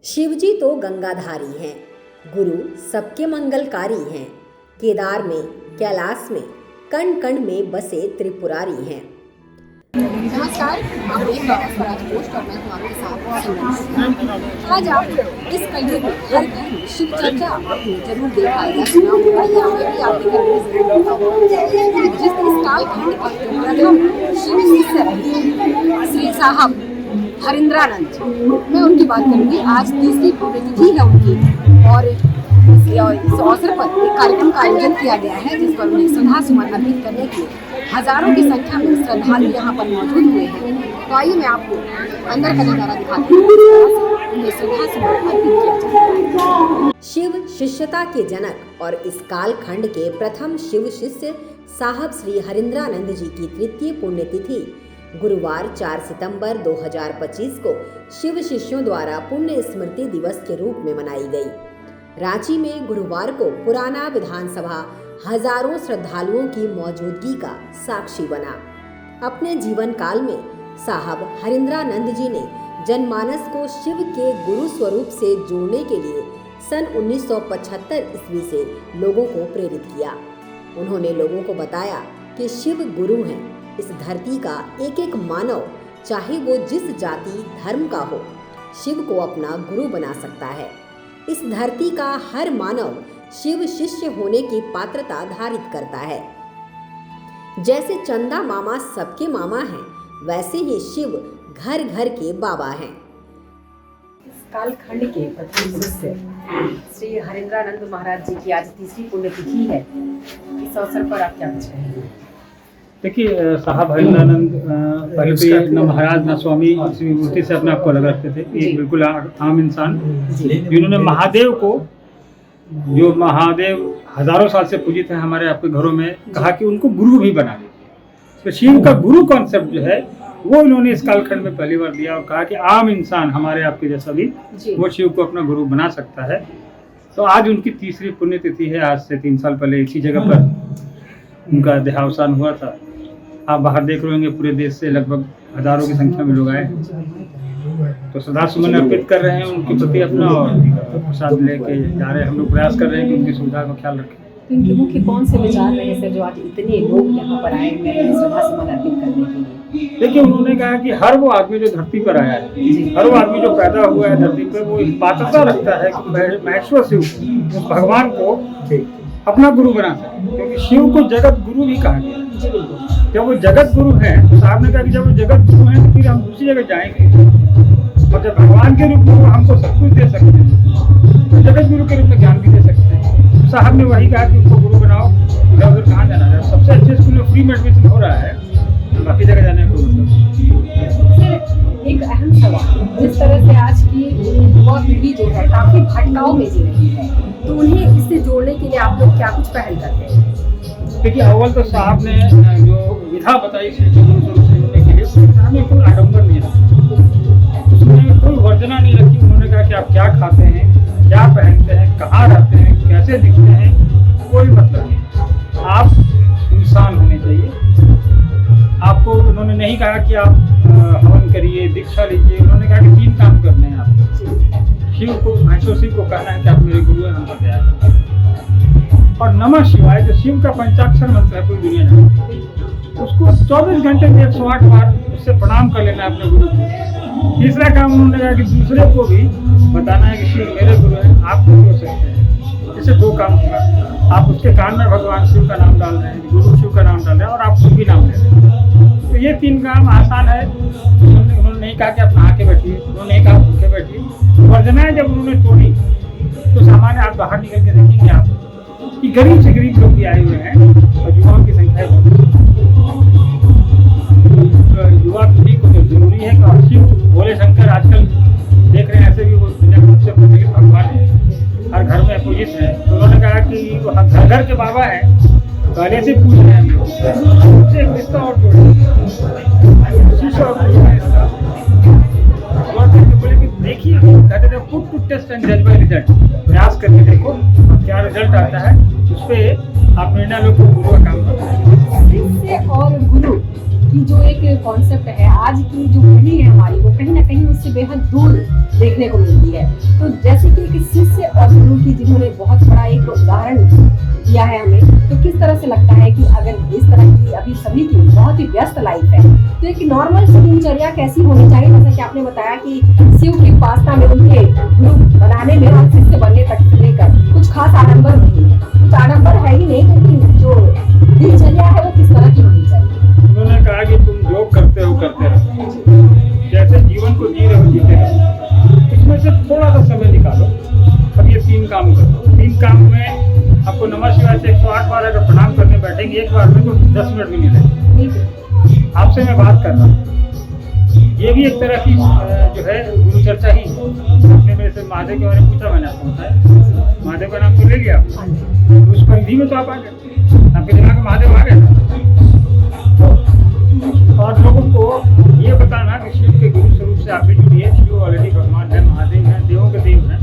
शिवजी तो गंगाधारी हैं, गुरु सबके मंगलकारी हैं। केदार में, कैलाश में, कण कण में बसे त्रिपुरारी हैं। नमस्कार, आप देख रहे हैं स्वराज पोस्ट और मैं हूं आपके साथ। आज आप इस कड़ी में हर घर शिव चर्चा आपने जरूर देखा या सुना होगा या फिर भी आपके घर में जरूर देखा होगा। जिस इस कालखंड के प्रथम शिव शिष्य रहे श्री साहब हरिंद्रानंद, मैं उनकी बात करूंगी। आज तीसरी पुण्यतिथि है उनकी और इस अवसर पर एक कार्यक्रम का आयोजन किया गया है जिस पर उन्हें श्रद्धा सुमन अर्पित करने के लिए हजारों की संख्या में श्रद्धालु यहाँ पर मौजूद हुए हैं। तो आइए मैं आपको अंदर का नजारा दिखाती हूँ, उन्हें श्रद्धा सुमन अर्पित किया जाता है। शिव शिष्यता के जनक और इस कालखंड के प्रथम शिव शिष्य साहब श्री हरिंद्रानंद जी की तृतीय पुण्यतिथि गुरुवार 4 सितंबर 2025 को शिव शिष्यों द्वारा पुण्य स्मृति दिवस के रूप में मनाई गई। रांची में गुरुवार को पुराना विधानसभा हजारों श्रद्धालुओं की मौजूदगी का साक्षी बना। अपने जीवन काल में साहब हरिंद्रानंद जी ने जनमानस को शिव के गुरु स्वरूप से जोड़ने के लिए सन 1975 ईस्वी से लोगों को प्रेरित किया। उन्होंने लोगों को बताया कि शिव गुरु हैं। इस धरती का एक एक मानव, चाहे वो जिस जाति धर्म का हो, शिव को अपना गुरु बना सकता है। इस धरती का हर मानव शिव शिष्य होने की पात्रता धारित करता है। जैसे चंदा मामा सबके मामा हैं, वैसे ही शिव घर घर के बाबा हैं। इस कालखंड के प्रथम शिष्य श्री हरिंद्रानंद महाराज जी की आज तीसरी पुण्यतिथि है। इस अवसर पर आप क्या कुछ कहेंगे? देखिए, साहब हरिंद्रानंद पहले तो ये न महाराज न स्वामी किसी मूर्ति से अपने आप को अलग रखते थे। एक बिल्कुल आम इंसान जिन्होंने महादेव को, जो महादेव हजारों साल से पूजित है हमारे आपके घरों में, कहा कि उनको गुरु भी बना दे। तो शिव का गुरु कॉन्सेप्ट जो है वो इन्होंने इस कालखंड में पहली बार दिया और कहा कि आम इंसान हमारे आपके जैसा भी वो शिव को अपना गुरु बना सकता है। तो आज उनकी तीसरी पुण्यतिथि है। आज से 3 साल पहले इसी जगह पर उनका देहावसान हुआ था। आप बाहर देख रहे होंगे, पूरे देश से लगभग हजारों की संख्या में लोग आए, तो श्रद्धा सुमन अर्पित कर रहे हैं उनके प्रति अपना, और प्रसाद लेके जा रहे हैं। हम लोग प्रयास कर रहे हैं कि उनकी सुविधा का ख्याल रखें। तो इनके मुख्य कौन से विचार रहे सर जो आज इतने लोग यहाँ पर आए हुए हैं श्रद्धा सुमन अर्पित करने के लिए? देखिए, उन्होंने कहा कि हर वो आदमी जो धरती पर आया है, हर वो आदमी जो पैदा हुआ है धरती पर, वो पात्रता रखता है कि महेश्वर शिव उस भगवान को अपना गुरु बना सके, क्योंकि शिव को जगत गुरु भी कहा गया। जब वो जगत गुरु हैं, तो साहब ने कहा कि जब वो जगत गुरु हैं तो फिर हम दूसरी जगह जाएंगे, और जब भगवान के रूप में वो हमको सब कुछ दे सकते हैं तो जगत गुरु के रूप में ज्ञान भी दे सकते हैं। तो साहब ने वही कहा कि उसको गुरु बनाओ, इधर उधर कहाँ जाना है। सबसे अच्छे स्कूल में फ्री में एडमिशन हो रहा है, बाकी जगह जाने को एक अहम सवाल, जिस तरह से आज की युवा पीढ़ी जो है काफी भटकाव में जी रही है, तो उन्हें इससे जोड़ने के लिए आप लोग क्या कुछ पहल करते हैं? देखिए, अव्वल तो साहब ने जो विधा बताई शिव के गुरु स्वरूप से जोड़ने के लिए, उसमें कोई आडम्बर नहीं रखा, उसमें कोई वर्जना नहीं रखी। उन्होंने कहा कि आप क्या खाते हैं, क्या पहनते हैं, कहाँ रहते हैं, कैसे दिखते हैं, कोई मतलब नहीं। आप इंसान होने चाहिए। आपको उन्होंने नहीं कहा कि आप हवन करिए, दीक्षा लीजिए। उन्होंने कहा कि 3 काम करने हैं आपको। शिव को, महेश्वर शिव को कहना है कि आप मेरे गुरु हैं, हम पर दया करें। और नमः शिवाय जो शिव का पंचाक्षर मंत्र है पूरी दुनिया जानती है, उसको 24 घंटे में 108 बार उससे प्रणाम कर लेना है अपने गुरु को। तीसरा काम उन्होंने कहा कि दूसरे को भी बताना है कि शिव मेरे गुरु हैं, आप गुरु हो सकते हैं। इससे 2 काम होगा, आप उसके कान में भगवान शिव का नाम डाल रहे हैं, गुरु शिव का नाम डाल रहे हैं, और आप खुद भी नाम ले रहे हैं। तो ये 3 काम आसान है। उन्होंने नहीं कहा कि आप नहा के बैठिए, उन्होंने नहीं कहा भूखे बैठिए। वर्जनाएं जब उन्होंने तोड़ी तो सामान्य आप बाहर निकल के देखेंगे आप कि गरीब से गरीब लोग भी आए हुए हैं और युवाओं की संख्या बहुत है। तो युवा पीढ़ी को तो जरूरी है कि शिव भोले शंकर आजकल देख रहे हैं, ऐसे भी वो दुनिया में सबसे प्रचलित भगवान है, हर घर में पूजित है। तो उन्होंने कहा कि वो घर घर के बाबा हैं, पहले से पूछ रहे हैं हम लोग, उससे एक रिश्ता और जोड़े, शिष्य और गुरु का रिश्ता। बोले कि देखिए, कहते थे पुट टू टेस्ट एंड जज बाय रिजल्ट, प्रयास करके देखो क्या रिजल्ट आता है, उस पर आप निर्णय लो कि गुरु का काम करते हैं। शिष्य और गुरु कि जो एक कॉन्सेप्ट है आज की जो पीढ़ी है हमारी, वो कहीं ना कहीं उससे बेहद दूर देखने को मिलती है। तो जैसे कि एक शिष्य और गुरु की जिन्होंने बहुत बड़ा एक उदाहरण दिया है हमें, तो किस तरह से लगता है कि अगर इस तरह की अभी सभी की बहुत ही व्यस्त लाइफ है, तो एक नॉर्मल दिनचर्या कैसी होनी चाहिए? जैसा कि आपने बताया कि शिव की उपासना में, उनके गुरु बनाने में और शिष्य बनने तक से लेकर कुछ खास आडंबर नहीं है, कुछ आडंबर है ही नहीं, लेकिन जो दिनचर्या है वो किस तरह की होनी चाहिए? उन्होंने कहा कि तुम जो करते हो करते रहो, जैसे जीवन को जी रहे हो जीते रहो, इसमें से थोड़ा सा समय निकालो। अब ये 3 काम करो। 3 काम में आपको नमः शिवाय से 108 बार अगर प्रणाम करने बैठेंगे एक बार में, तो 10 मिनट भी नहीं लगेंगे। आपसे मैं बात कर रहा हूँ, ये भी एक तरह की जो है गुरु चर्चा ही है। आपने मेरे से महादेव के बारे में पूछा, मैंने आपको बताया, महादेव का नाम तो ले लिया, तो उस परिधि में तो आप आ गए, आपके दिमाग में महादेव आ गए। और लोगों को ये बताना कि शिव के गुरु स्वरूप से आप भी जुड़िए, शिव ऑलरेडी भगवान है, महादेव है, देवों के देव हैं,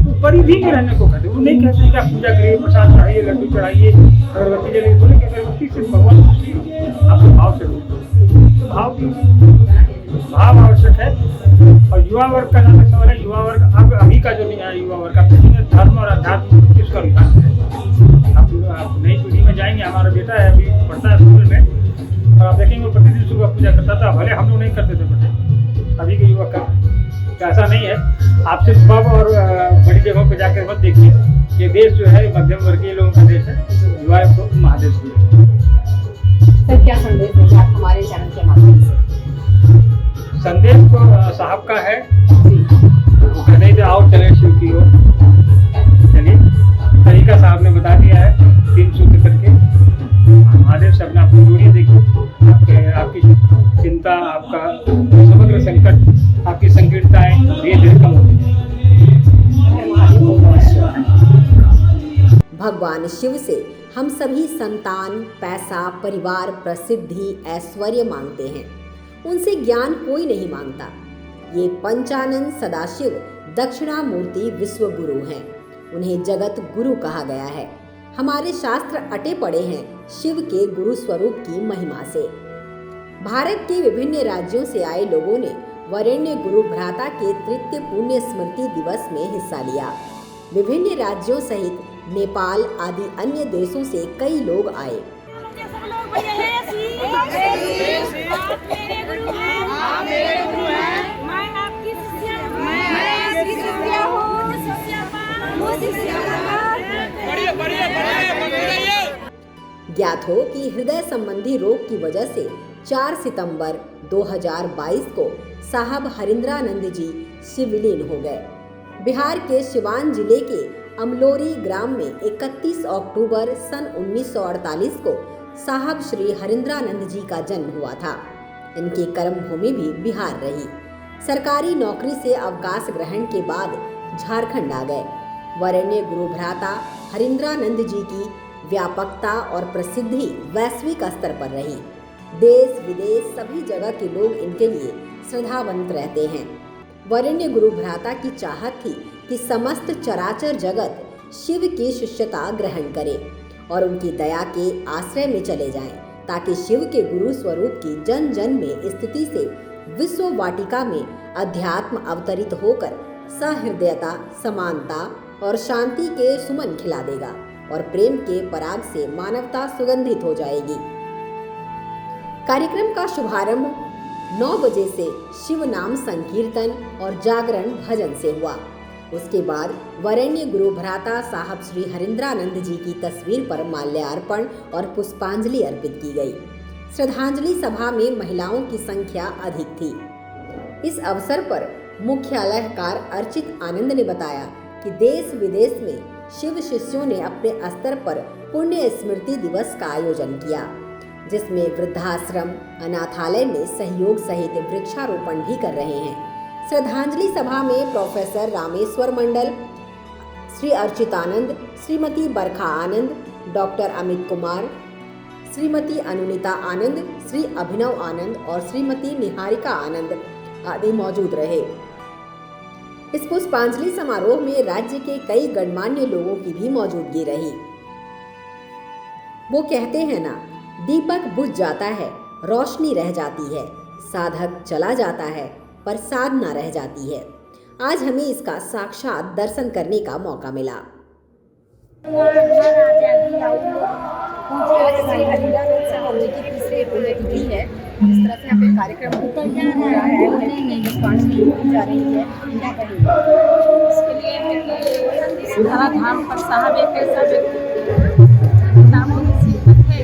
तो परिधि में रहने को कहते हैं। वो नहीं कहते कि आप पूजा करिए, प्रसाद चढ़ाइए, लड्डू चढ़ाइए, अगरबत्ती जलिए, बोले कि अगरबत्ती से भगवान खुशी आपको भाव से तो भाव आवश्यक है। और युवा वर्ग का जहाँ तक सवाल है, युवा वर्ग अब अभी का जो नया युवा वर्ग का धर्म और अध्यात्म किसका रुझान है। आप नई पीढ़ी में जाएंगे, हमारा बेटा है अभी पढ़ता है स्कूल में, और आप देखेंगे वो प्रतिदिन सुबह पूजा करता था, भले हम लोग नहीं करते थे पहले, अभी के युवक का ऐसा नहीं है। आप सिर्फ पब और बड़ी जगहों पर जाकर मत देखिए, ये देश जो है मध्यम वर्गीय लोगों का देश है, युवा महादेश की। सर क्या संदेश देंगे आप हमारे चैनल के माध्यम से? संदेश तो साहब का है, वो कहते हैं आओ चले शिव की ओर, चलिए तरीका साहब ने बता दिया है 3 सूत्र करके। महादेव से अपने आप को जोड़िए, देखिए आपकी चिंता, आपका समग्र संकट, आपकी संकीर्णताएं धीरे धीरे कम होती हैं। भगवान शिव से हम सभी संतान, पैसा, परिवार, प्रसिद्धि, ऐश्वर्य मांगते हैं, उनसे ज्ञान कोई नहीं मांगता। ये पंचानन सदाशिव दक्षिणामूर्ति विश्व गुरु हैं, उन्हें जगत गुरु कहा गया है। हमारे शास्त्र अटे पड़े हैं शिव के गुरु स्वरूप की महिमा से। भारत के विभिन्न राज्यों से आए लोगों ने वरेण्य गुरु भ्राता के तृतीय पुण्य स्मृति दिवस में हिस्सा लिया। विभिन्न राज्यों सहित नेपाल आदि अन्य देशों से कई लोग आए। ज्ञात हो कि हृदय संबंधी रोग की वजह से 4 सितंबर 2022 को साहब हरिंद्रानंद जी शिवलीन हो गए। बिहार के सिवान जिले के अमलोरी ग्राम में 31 अक्टूबर सन 1948 को साहब श्री हरिंद्रानंद जी का जन्म हुआ था। इनकी कर्मभूमि भी बिहार रही। सरकारी नौकरी से अवकाश ग्रहण के बाद झारखंड आ गए। वरेण्य गुरु भ्राता हरिंद्रानंद जी की व्यापकता और प्रसिद्धि वैश्विक स्तर पर रही। देश विदेश सभी जगह के लोग इनके लिए श्रद्धावंत रहते हैं। वरेण्य गुरु भ्राता की चाहत थी कि समस्त चराचर जगत शिव की शिष्यता ग्रहण करे और उनकी दया के आश्रय में चले जाएं, ताकि शिव के गुरु स्वरूप की जन जन में स्थिति से विश्व वाटिका में अध्यात्म अवतरित होकर सहृदयता, समानता और शांति के सुमन खिला देगा और प्रेम के पराग से मानवता सुगंधित हो जाएगी। कार्यक्रम का शुभारंभ 9 बजे से शिव नाम संकीर्तन और जागरण भजन से हुआ। उसके बाद वरेण्य गुरु भ्राता साहब श्री हरिंद्रानंद जी की तस्वीर पर माल्यार्पण और पुष्पांजलि अर्पित की गई। श्रद्धांजलि सभा में महिलाओं की संख्या अधिक थी। इस अवसर पर मुख्यालयकार अर्चित आनंद ने बताया कि देश विदेश में शिव शिष्यों ने अपने स्तर पर पुण्य स्मृति दिवस का आयोजन किया, जिसमें वृद्धाश्रम, अनाथालय में सहयोग सहित वृक्षारोपण भी कर रहे हैं। श्रद्धांजलि सभा में प्रोफेसर रामेश्वर मंडल, श्री अर्चितानंद, श्रीमती बरखा आनंद, डॉक्टर अमित कुमार, श्रीमती अनुनीता आनंद, श्री अभिनव आनंद और श्रीमती निहारिका आनंद आदि मौजूद रहे। इस पुष्पांजलि समारोह में राज्य के कई गणमान्य लोगों की भी मौजूदगी रही। वो कहते हैं ना, दीपक बुझ जाता है रोशनी रह जाती है, साधक चला जाता है पर साधना रह जाती है। आज हमें इसका साक्षात दर्शन करने का मौका मिला। श्री हरिंद्रानंद साहब जी की तीसरी पुण्यतिथि है। इस तरह से यहाँ पे कार्यक्रम हो रहा है, पुष्पांजलि दी जा रही है। क्या कहेंगे इसके लिए है कि धरा धाम पर साहब एक ऐसा व्यक्ति किताबों में सीखत है,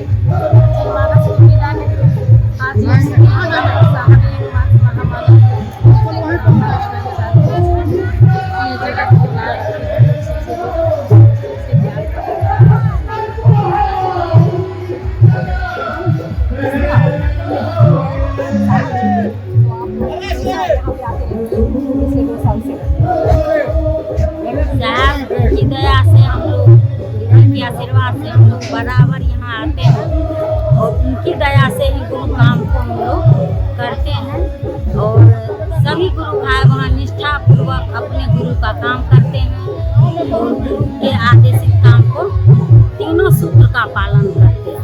मानस को मिला है। आज ये साहब एकमात्र महामानव ये जगत के लायक साहब की दया से हम लोग, उनके आशीर्वाद से हम लोग बराबर यहाँ आते हैं और उनकी दया से ही गुरु काम को हम लोग करते हैं। और सभी गुरु भाई वहाँ निष्ठापूर्वक अपने गुरु का काम करते हैं और गुरु के आदेशित काम को तीनों सूत्र का पालन करते हैं।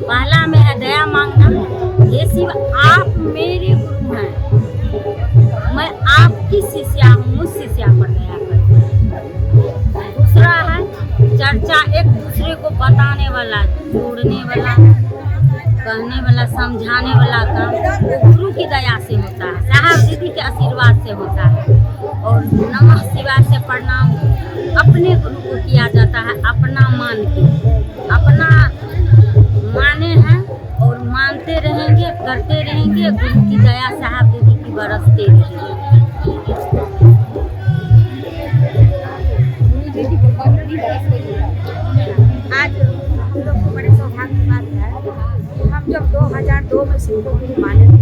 पहला में है दया मांगना। ये शिव आप मेरे गुरु हैं, मैं आपकी शिष्या हूँ, मुझ शिष्या पर दया करें। दूसरा है चर्चा, एक दूसरे को बताने वाला, जोड़ने वाला, कहने वाला, समझाने वाला काम वो गुरु की दया से होता है, साहब दीदी के आशीर्वाद से होता है। और नमः शिवाय से प्रणाम अपने गुरु को किया जाता है, अपना मान के, अपना माने हैं और मानते रहेंगे, करते रहेंगे। गुरु की दया साहब दीदी की बरसते रहेंगे। आज हम लोग को बड़े सौभाग्य की बात है, हम जब 2002 में शिव को गुरु माने थे,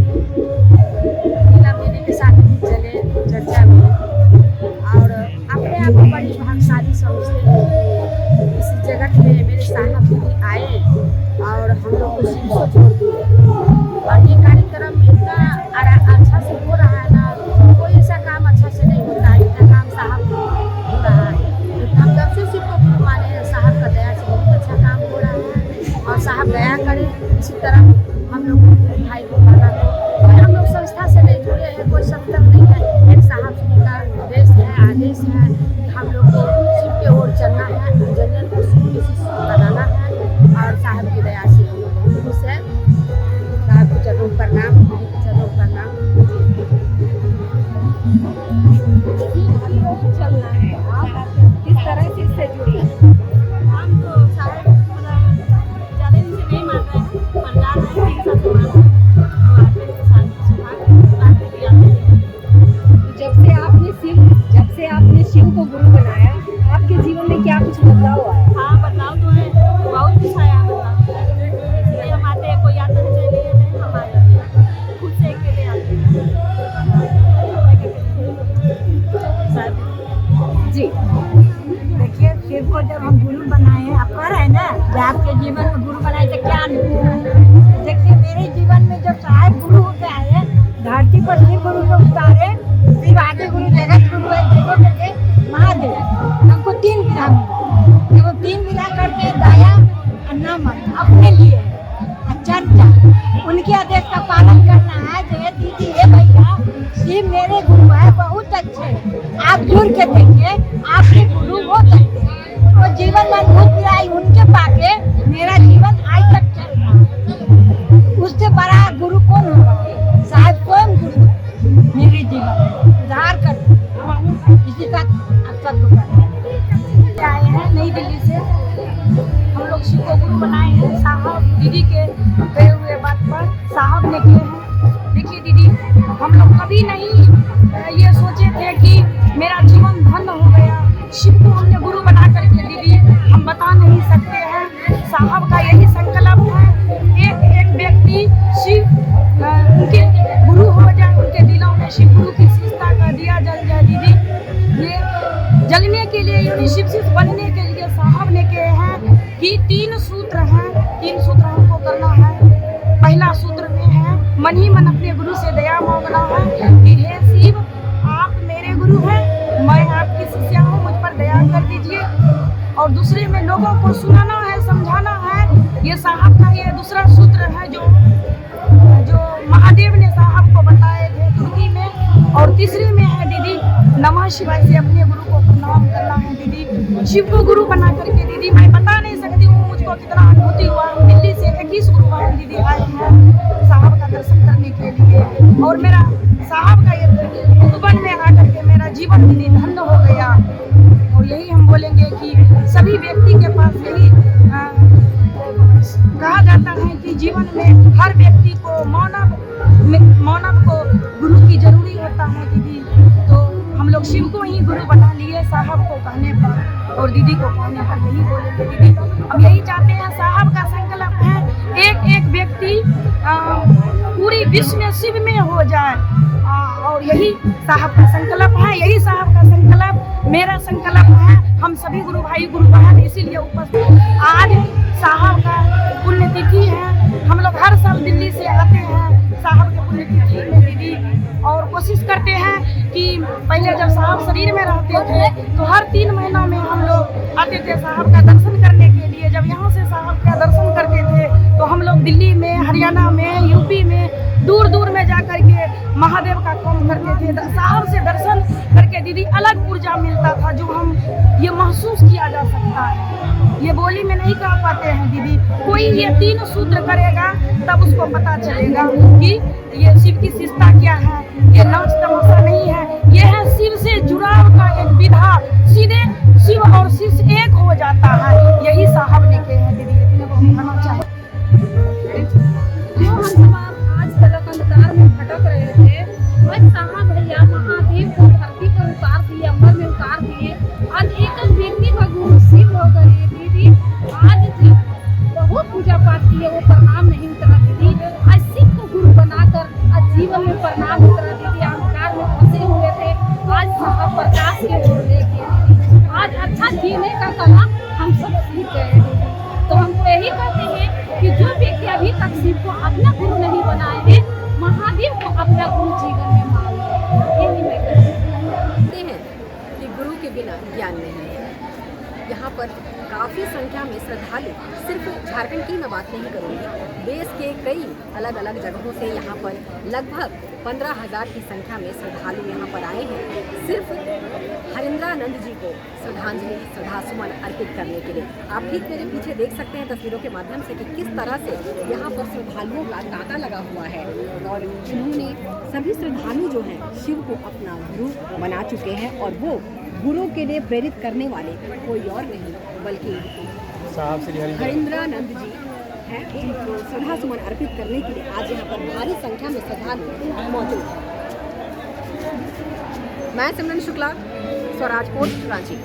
लीला मेले के साथ चले चर्चा में, और अपने आप को बड़ी भाग्यशाली समझते हैं। इस जगत में मेरे साहब दीदी आए और हम लोग को शिव को छोड़ दिए। और ये कार्यक्रम इतना अच्छा से हो रहा है ना, कोई ऐसा काम अच्छा से नहीं होता है, इतना काम साहब हो रहा है। हम जब से शिव को गुरु माने हैं, साहब का दया से बहुत अच्छा काम हो रहा है। और साहब दया करें इसी तरह हम लोग भाई को माना तो हम लोग संस्था से नहीं जुड़े हैं, कोई संस्था नहीं है। एक साहब जी का निर्देश है, आदेश है कि हम लोग को शिव की ओर चलना है, जंगल को शिव की शिष्य बनाना है। और साहब की दया से हम लोग बहुत खुश हैं। साहब को चलो प्रणाम, चलो प्रणाम। चलना है, आप किस तरह से इससे जुड़ी? हम तो साहब ज़्यादा दिन से नहीं मान रहे हैं, पर जा रहे हैं, 3 साल से मान रहे हैं। और आगे के साथ जब से आपने शिव को गुरु बनाया, आपके जीवन में क्या कुछ बदलाव आया? हाँ, बदलाव तो है, बहुत कुछ आया बदलाव। इसलिए हम आते हैं, कोई आता है नहीं, हम आते हैं खुद से अकेले आते हैं। जी देखिए, शिव को जब हम गुरु बनाए, आप कह रहे हैं ना कि आपके जीवन में गुरु बनाए तो क्या अनुभव? देखिए, मेरे जीवन में जब साहब गुरु होते आए, धरती पर शिव गुरु को उतारे, शिव आदि गुरु, जगत गुरु है, जगत के महादेव। हमको 3 विधा मिला। वो 3 विधा करके दया और नमन अपने लिए है, चर्चा उनके आदेश का पालन करना है। जय दीदी, हे भैया, शिव मेरे गुरु है, बहुत अच्छे, आप जुड़ के देखिए, आपके गुरु हो सकते हैं। और जीवन में अद्भुत मिलाई उनके पाके मेरा जीवन आज तक चल रहा है। उससे बड़ा गुरु कौन होगा? साहब स्वयं गुरु है मेरे जीवन में, उद्धार कर इसी का अक्सर कर आए हैं नई दिल्ली से। हम लोग शिव को गुरु बनाए हैं, साहब दीदी के गए हुए बात पर साहब ने किए हैं। देखिए दीदी, हम लोग कभी नहीं ये सोचे थे कि मेरा जीवन धन्य हो गया। शिव को हमने गुरु बना करके दीदी हम बता नहीं सकते हैं। साहब का यही संकल्प है, एक व्यक्ति शिव उनके गुरु हो जाए, उनके दिलों में शिव गुरु की शिष्टता का दिया जल जाए। दीदी, ये जगने के लिए, यानी शिव शिष्य बनने के लिए साहब ने कहे हैं कि 3 सूत्र हैं, 3 सूत्र हमको करना है। पहला सूत्र में है मन ही मन अपने गुरु से दया मांगना है कि हे शिव, आप मेरे गुरु हैं, मैं आपकी शिष्या हूँ, मुझ पर दया कर दीजिए। और दूसरे में लोगों को सुनाना है, समझाना है ये साहब का ये दूसरा सूत्र है जो महादेव ने साहब को बताए थे तुर्की में। और तीसरे में है दीदी नमः शिवाय से अपने गुरु को प्रणाम करना है दीदी। शिव को गुरु बना करके दीदी मैं बता नहीं सकती हूँ मुझको कितना अनुभूति हुआ। हम दिल्ली से 21 गुरु वाहन दीदी आए हैं साहब का दर्शन करने के लिए। और मेरा साहब का ये मधुबन में आकर के मेरा जीवन दीदी धन्य हो गया। और यही हम बोलेंगे कि सभी व्यक्ति के पास यही कहा जाता है कि जीवन में हर व्यक्ति को मानव को गुरु की जरूरी होता है दीदी। तो हम लोग शिव को ही गुरु बना लिए साहब को कहने पर और दीदी को कहने पर यही बोलेंगे दीदी। हम यही चाहते हैं साहब का संकल्प है एक एक व्यक्ति पूरी विश्व में शिव में हो जाए। और यही साहब का संकल्प है, यही साहब का संकल्प मेरा संकल्प है। हम सभी गुरु भाई गुरु बहन इसीलिए उपस्थित। आज साहब का पुण्यतिथि है। हम लोग हर साल दिल्ली से आते हैं साहब के पुण्यतिथि में दीदी। और कोशिश करते हैं कि पहले जब साहब शरीर में रहते थे तो हर 3 महीना में हम लोग आते थे साहब का दर्शन करने के लिए। जब यहाँ से साहब का दर्शन करते थे तो हम लोग दिल्ली में, हरियाणा में, यूपी में दूर दूर में जा करके महादेव का काम करते थे। साहब से दर्शन करके दीदी अलग ऊर्जा मिलता था जो हम ये महसूस किया जा सकता है। ये बोली में नहीं कह पाते हैं दीदी। कोई ये 3 सूत्र करेगा तब उसको पता चलेगा कि ये शिव की शिष्टता क्या है। ये नाच तमाशा नहीं है, ये है शिव से जुड़ाव का एक विधा। सीधे शिव और शिष्य एक हो जाता है। यही साहब ने कहे हैं दीदी। इतने को हम कहना चाहें। जो हम सब आज तलक अंधकार में भटक रहे थे, आज साहब भैया महादेव को धरती पर उतार दिए, अम्बर में उतार दिए। आज एक व्यक्ति का गुरु शिव हो गए दीदी। आज बहुत पूजा पाठ किए, वो प्रणाम नहीं उतरा दीदी। आज शिव को गुरु बनाकर आज जीवन में प्रणाम उतरा दीदी। अंधकार में फंसे हुए थे, आज साहब प्रकाश के ओर ले गए दीदी। आज अच्छा जीने का कला हम सब सीख गए दीदी। तो हमको यही कहते हैं कि जो व्यक्ति अभी तक शिव को अपना गुरु नहीं बनाए हैं, महादेव को अपना गुरु जीवन में माने। यही मैं कहते हैं कि गुरु के बिना ज्ञान नहीं है। यहाँ पर काफ़ी संख्या में श्रद्धालु, सिर्फ झारखंड की मैं बात नहीं करूँगी, देश के कई अलग अलग जगहों से यहाँ पर लगभग 15,000 की संख्या में श्रद्धालु यहाँ पर आए हैं सिर्फ हरिंद्रानंद जी को श्रद्धांजलि, श्रद्धासुमन अर्पित करने के लिए। आप ठीक मेरे पीछे देख सकते हैं तस्वीरों के माध्यम से कि किस तरह से यहाँ पर श्रद्धालुओं का तांता लगा हुआ है। और इन्होंने सभी श्रद्धालु जो हैं शिव को अपना गुरु बना चुके हैं। और वो गुरु के लिए प्रेरित करने वाले कोई और नहीं बल्कि साहब श्री हरिंद्रानंद जी हैं, जिनको श्रद्धासुमन अर्पित करने के लिए आज यहाँ पर भारी संख्या में श्रद्धालु मौजूद हैं। मैं सिमरन शुक्ला, स्वराज पोस्ट, रांची।